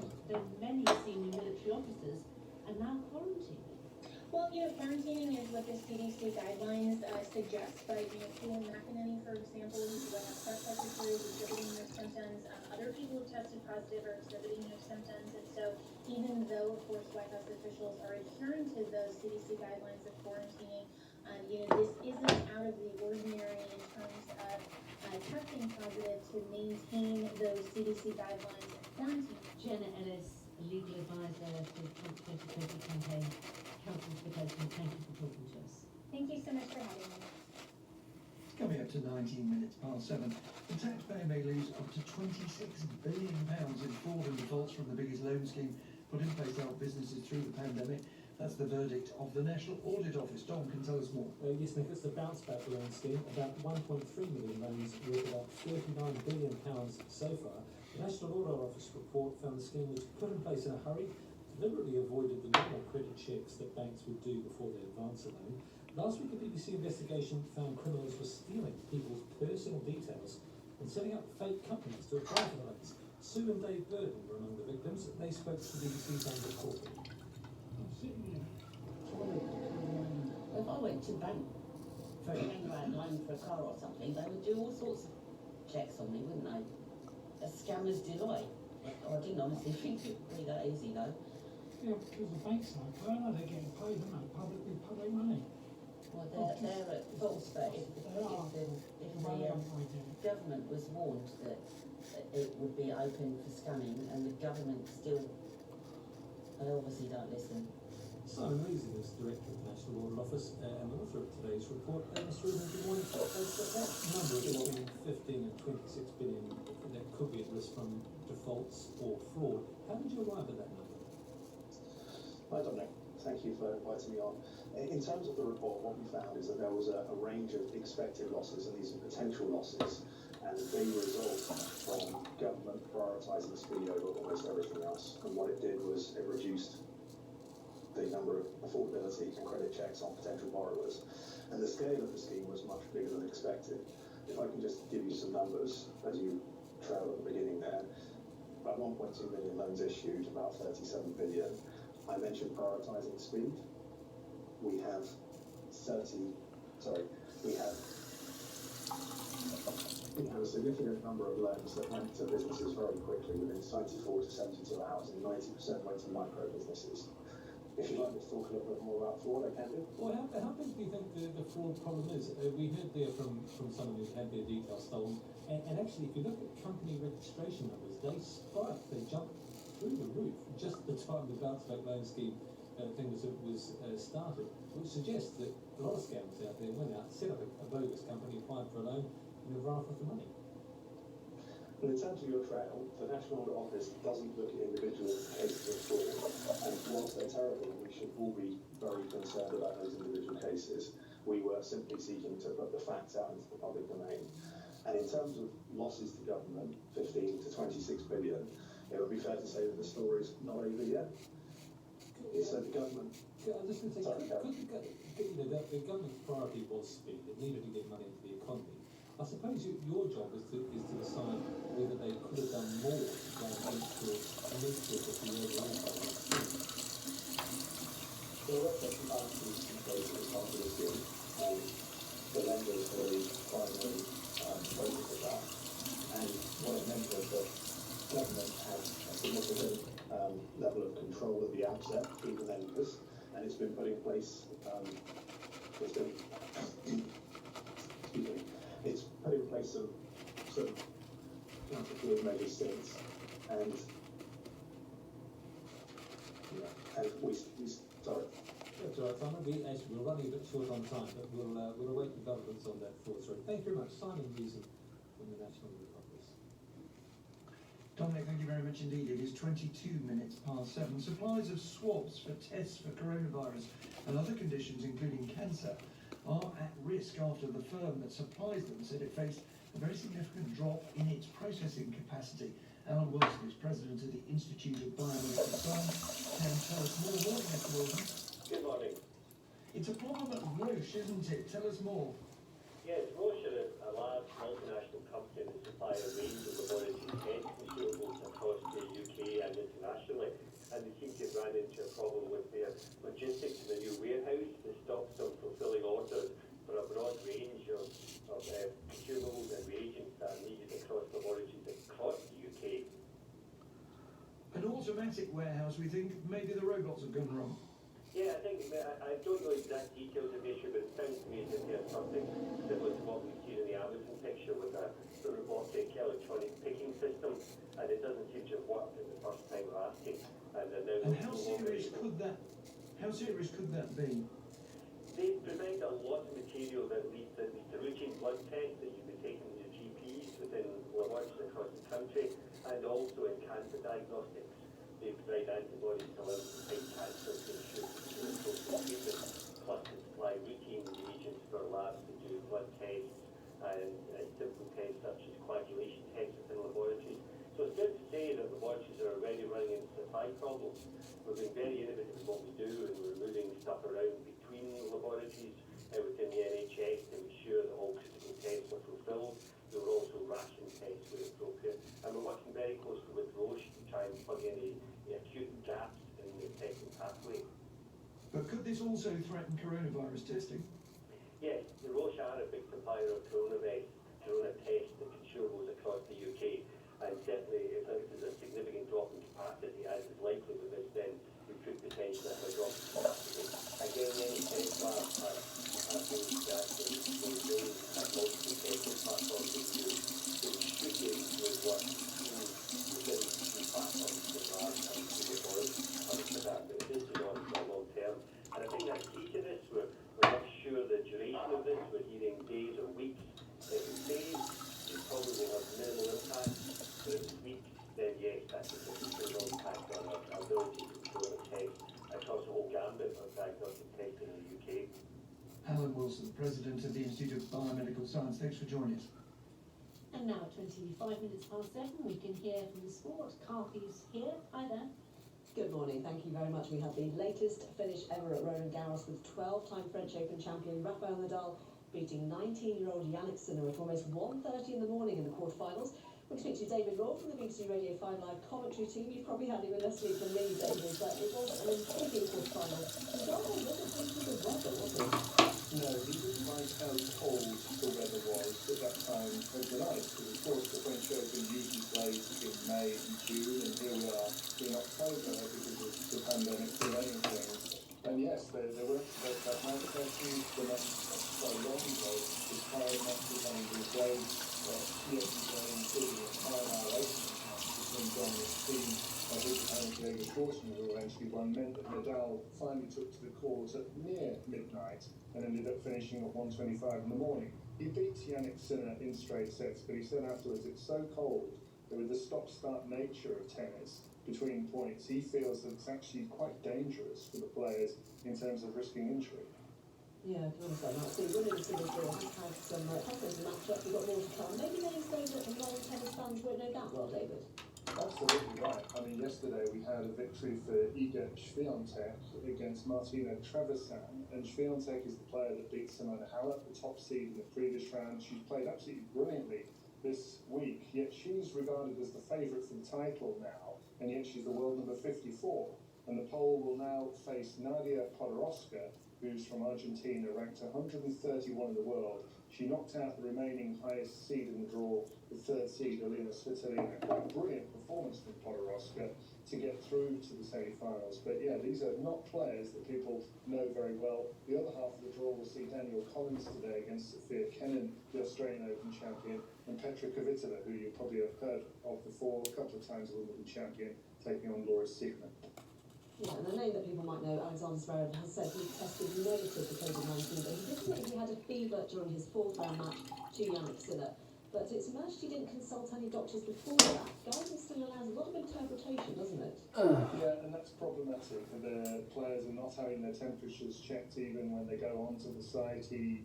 then many senior military officers are now quarantined. Well, quarantining is what the CDC guidelines suggest, but, for McEnany, for example, who's the White House press secretary, is exhibiting those symptoms. Other people who tested positive are exhibiting those symptoms, and so even though, of course, White House officials are adhering to those CDC guidelines of quarantining, this isn't out of the ordinary in terms of testing positive to maintain those CDC guidelines of quarantine. Jenna Ellis, legal advisor for the Trump 2020 campaign, counsel for the president. Thank you for talking to us. Thank you so much for having me. It's coming up to 19 minutes past 7. The taxpayer may lose up to £26 billion in fraud and defaults from the biggest loan scheme put in place to help businesses through the pandemic. That's the verdict of the National Audit Office. Dom can tell us more. Yes, Nick, it's the bounce back loan scheme. About 1.3 million loans worth about £39 billion so far. The National Audit Office report found the scheme was put in place in a hurry, deliberately avoided the normal credit checks that banks would do before they advance a loan. Last week, a BBC investigation found criminals were stealing people's personal details and setting up fake companies to apply for the loans. Sue and Dave Burton were among the victims. They spoke to the BBC's Andrew Corbett. If I went to bank for a hangaround loan for a car or something, they would do all sorts of checks on me, wouldn't they? A scammer's delight. I didn't honestly think it would be that easy though. Yeah, because the banks like Turner, they're getting paid, aren't they? Public money. Well, they're at fault, but if the government was warned that it would be open for scamming, and the government still, they obviously don't listen. Simon Reason is Director of the National Audit Office and the author of today's report. Mr. Reason, good morning. That number between 15 and 26 billion that could be at risk from defaults or fraud, how did you arrive at that number? Hi Dominic, thank you for inviting me on. In terms of the report, what we found is that there was a range of expected losses, and these are potential losses, and they result from government prioritising speed over almost everything else. And what it did was it reduced the number of affordability and credit checks on potential borrowers. And the scale of the scheme was much bigger than expected. If I can just give you some numbers, as you trail at the beginning there, about 1.2 million loans issued, about 37 billion. I mentioned prioritising speed. We have a significant number of loans that went to businesses very quickly, within 24 to 72 hours, and 90% went to micro businesses. If you'd like me to talk a little bit more about fraud, I can do. Well, how big do you think the fraud problem is? We heard there from someone who's had their details stolen, and actually, if you look at company registration numbers, they spiked, they jumped through the roof just at the time the bounce back loan scheme thing was started, which suggests that a lot of scammers out there went out, set up a bogus company, applied for a loan, and have run off with the money. Well, in terms of your trail, the National Audit Office doesn't look at individual cases of fraud, and whilst they're terrible, we should all be very concerned about those individual cases. We were simply seeking to put the facts out into the public domain. And in terms of losses to government, 15 to 26 billion, it would be fair to say that the story's not over yet. It's that the government... I was just going to say, the government's priority was speed. It needed to get money into the economy. I suppose your job is to decide whether they could have done more than into the overall budget. There were certain balances in place at the start of this year, and the lenders were the primary focus of that. And what it meant was that government had a significant level of control at the outset through the lenders, and it's been put in place, it's put in place some counter-fraud measures since, and sorry. That's all right, Simon. We're running a bit short on time, but we'll await developments on that fraud story. Thank you very much. Simon Reason from the National Audit Office. Dominic, thank you very much indeed. It is 22 minutes past 7. Supplies of swabs for tests for coronavirus and other conditions, including cancer, are at risk after the firm that supplies them said it faced a very significant drop in its processing capacity. Alan Wilson is president of the Institute of Biomedical Science. Can tell us more. Morning, Mr. Wilson. Good morning. It's a problem at Roche, isn't it? Tell us more. Yes, Roche are a large multinational company that supply a range of laboratory test consumables across the UK and internationally. broad range of consumables and reagents that are needed across laboratories across the UK. An automatic warehouse, we think maybe the robots have gone wrong. Yeah, I don't know exact details of the issue, but it sounds to me as if there's something similar to what we've seen in the Amazon picture with the robotic electronic picking system, and it doesn't seem to have worked in the first time of asking. And how serious could that be? They provide a lot of material that leads to routine blood tests that you'd be taking to your GPs within laboratories across the country, and also in cancer diagnostics. They provide antibodies to allow us to fight cancer to ensure appropriate treatment, plus to supply routine reagents for labs to do blood tests and simple tests such as coagulation tests within laboratories. So it's good to say that laboratories are already running into supply problems. We've been very innovative in what we do, and we're moving stuff around between laboratories within the NHS to ensure that all critical tests are fulfilled. There were also ration tests where appropriate, and we're working very closely with Roche to try and plug any acute gaps in the testing pathway. But could this also threaten coronavirus testing? Yes, the Roche are a big supplier of corona tests and consumables across the UK, and certainly if there's a significant drop in capacity, as is likely with this, then we could potentially have a drop in capacity. Again, any test labs have those that they really have multiple testing platforms they use, so we should be able to work through the platforms for labs and to get more out of that, but this is on for long term. And I think that's key to this. We're not sure the duration of this. We're hearing days or weeks. If it's days, it probably will have minimal impact. But if it's weeks, then yes, that's a considerable impact on our ability to control the test across the whole gambit of diagnostic testing in the UK. Alan Wilson, President of the Institute of Biomedical Science, thanks for joining us. And now, 25 minutes past 7, we can hear from the sport. Carthy's here. Hi there. Good morning, thank you very much. We have the latest finish ever at Roland Garros with 12-time French Open champion Rafael Nadal beating 19-year-old Yannick Sinner at almost 1:30 in the morning in the quarterfinals. We'll speak to David Raw from the BBC Radio 5 Live commentary team. You probably had him in less sleep than me, David, but it was an intriguing quarterfinal. Nadal wasn't pleased with the weather, was he? No, he didn't like how cold the weather was at that time of the night, because of course the French Open usually plays in May and June, and here we are in October because of the pandemic delaying things. And yes, there were that night sessions, the night so long ago, the tired matches having been played yesterday, including a 5-hour opening match between Dominic Thiem and Diego Schwartzman, who eventually won, meant that Nadal finally took to the court at near midnight and ended up finishing at 1:25 in the morning. He beat Yannick Sinner in straight sets, but he said afterwards it's so cold that with the stop-start nature of tennis between points, he feels that it's actually quite dangerous for the players in terms of risking injury. Yeah, I can understand that. So winning the singles draw has had some toughness in matchup. We've got more to come. Maybe getting so that the non-tennis fans won't know that well, David. Absolutely right. I mean, yesterday we had a victory for Iga Swiatek against Martina Trevisan, and Swiatek is the player that beat Simona Halep, the top seed in the previous round. She's played absolutely brilliantly this week, yet she's regarded as the favourite for the title now, and yet she's the world number 54. And the Pole will now face Nadia Podoroska, who's from Argentina, ranked 131 in the world. She knocked out the remaining highest seed in the draw, the third seed, Alina Svitolina. Quite a brilliant performance from Podoroska to get through to the semi-finals. But yeah, these are not players that people know very well. The other half of the draw will see Daniel Collins today against Sophia Kenin, the Australian Open champion, and Petra Kvitova, who you probably have heard of before, a couple of times a Wimbledon champion, taking on Laura Siegemund. Yeah, and a name that people might know, Alexander Zverev, has said he tested negative for COVID-19, but he did admit he had a fever during his fourth-round match to Yannick Sinner. But it's emerged he didn't consult any doctors before that. Guidance still allows a lot of interpretation, doesn't it? Yeah, and that's problematic. The players are not having their temperatures checked even when they go onto the site. He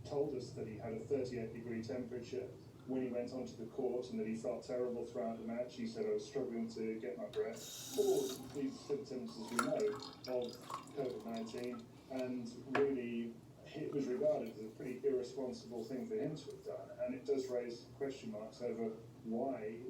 told us that he had a 38-degree temperature when he went onto the court and that he felt terrible throughout the match. He said, I was struggling to get my breath. All these symptoms, as we know, of COVID-19, and really it was regarded as a pretty irresponsible thing for him to have done. And it does raise question marks over why